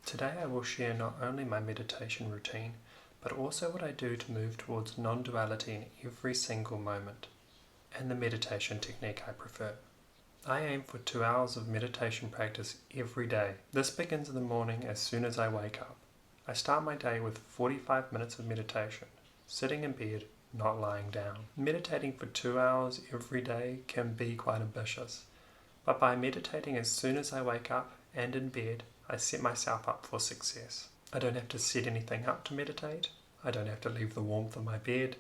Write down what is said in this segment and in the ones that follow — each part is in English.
Today I will share not only my meditation routine, but also what I do to move towards non-duality in every single moment, and the meditation technique I prefer. I aim for 2 hours of meditation practice every day. This begins in the morning as soon as I wake up. I start my day with 45 minutes of meditation, sitting in bed, not lying down. Meditating for 2 hours every day can be quite ambitious, but by meditating as soon as I wake up and in bed, I set myself up for success. I don't have to set anything up to meditate, I don't have to leave the warmth of my bed,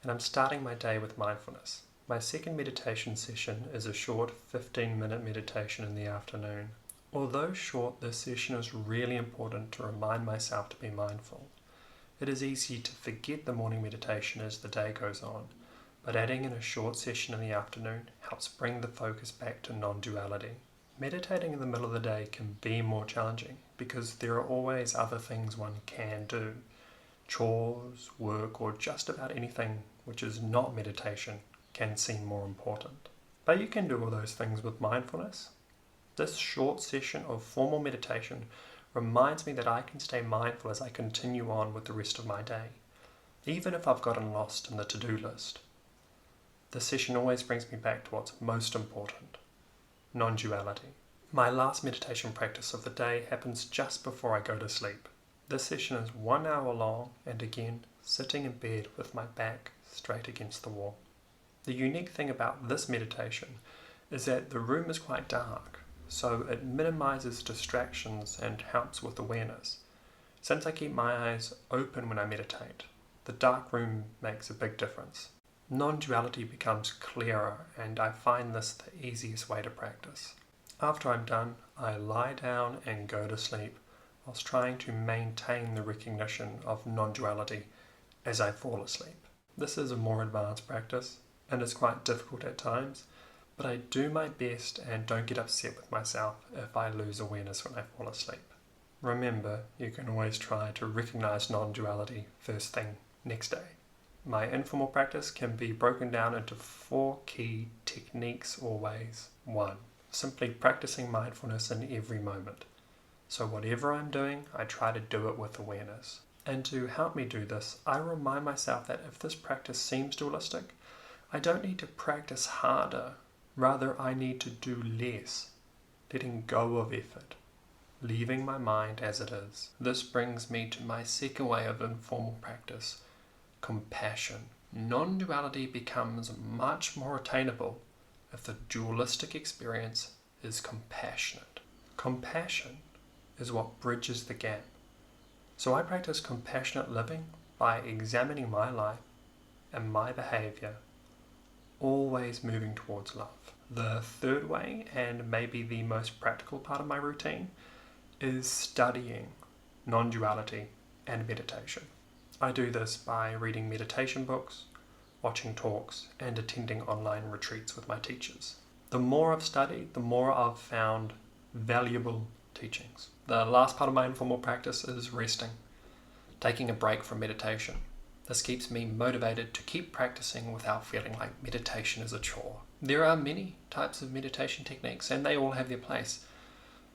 and I'm starting my day with mindfulness. My second meditation session is a short 15-minute meditation in the afternoon. Although short, this session is really important to remind myself to be mindful. It is easy to forget the morning meditation as the day goes on, but adding in a short session in the afternoon helps bring the focus back to non-duality. Meditating in the middle of the day can be more challenging because there are always other things one can do. Chores, work, or just about anything which is not meditation can seem more important. But you can do all those things with mindfulness. This short session of formal meditation reminds me that I can stay mindful as I continue on with the rest of my day, even if I've gotten lost in the to-do list. The session always brings me back to what's most important: non-duality. My last meditation practice of the day happens just before I go to sleep. This session is 1 hour long and again sitting in bed with my back straight against the wall. The unique thing about this meditation is that the room is quite dark, so it minimizes distractions and helps with awareness. Since I keep my eyes open when I meditate, the dark room makes a big difference. Non-duality becomes clearer, and I find this the easiest way to practice. After I'm done, I lie down and go to sleep, whilst trying to maintain the recognition of non-duality as I fall asleep. This is a more advanced practice, and is quite difficult at times, but I do my best and don't get upset with myself if I lose awareness when I fall asleep. Remember, you can always try to recognize non-duality first thing next day. My informal practice can be broken down into 4 key techniques or ways. 1. Simply practicing mindfulness in every moment. So whatever I'm doing, I try to do it with awareness. And to help me do this, I remind myself that if this practice seems dualistic, I don't need to practice harder. Rather, I need to do less, letting go of effort, leaving my mind as it is. This brings me to my second way of informal practice: compassion. Non-duality becomes much more attainable if the dualistic experience is compassionate. Compassion is what bridges the gap. So I practice compassionate living by examining my life and my behavior, always moving towards love. The third way, and maybe the most practical part of my routine, is studying non-duality and meditation. I do this by reading meditation books, watching talks, and attending online retreats with my teachers. The more I've studied, the more I've found valuable teachings. The last part of my informal practice is resting, taking a break from meditation. This keeps me motivated to keep practicing without feeling like meditation is a chore. There are many types of meditation techniques and they all have their place,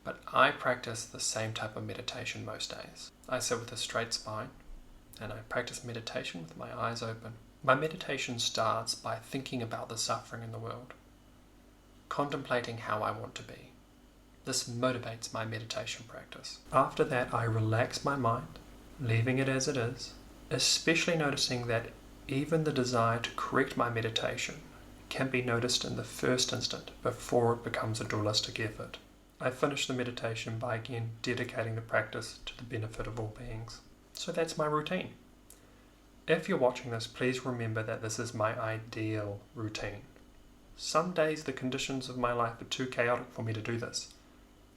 but I practice the same type of meditation most days. I sit with a straight spine and I practice meditation with my eyes open. My meditation starts by thinking about the suffering in the world, contemplating how I want to be. This motivates my meditation practice. After that, I relax my mind, leaving it as it is, especially noticing that even the desire to correct my meditation can be noticed in the first instant before it becomes a dualistic effort. I finish the meditation by again dedicating the practice to the benefit of all beings. So that's my routine. If you're watching this, please remember that this is my ideal routine. Some days the conditions of my life are too chaotic for me to do this,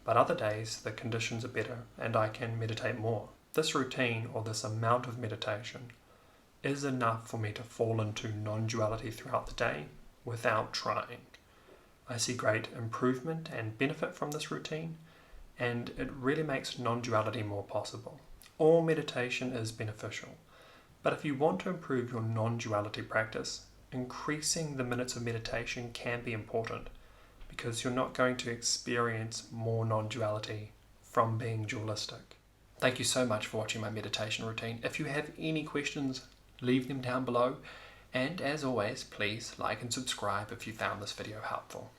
but other days the conditions are better and I can meditate more. This routine, or this amount of meditation, is enough for me to fall into non-duality throughout the day without trying. I see great improvement and benefit from this routine, and it really makes non-duality more possible. All meditation is beneficial, but if you want to improve your non-duality practice, increasing the minutes of meditation can be important because you're not going to experience more non-duality from being dualistic. Thank you so much for watching my meditation routine. If you have any questions, leave them down below. And as always, please like and subscribe if you found this video helpful.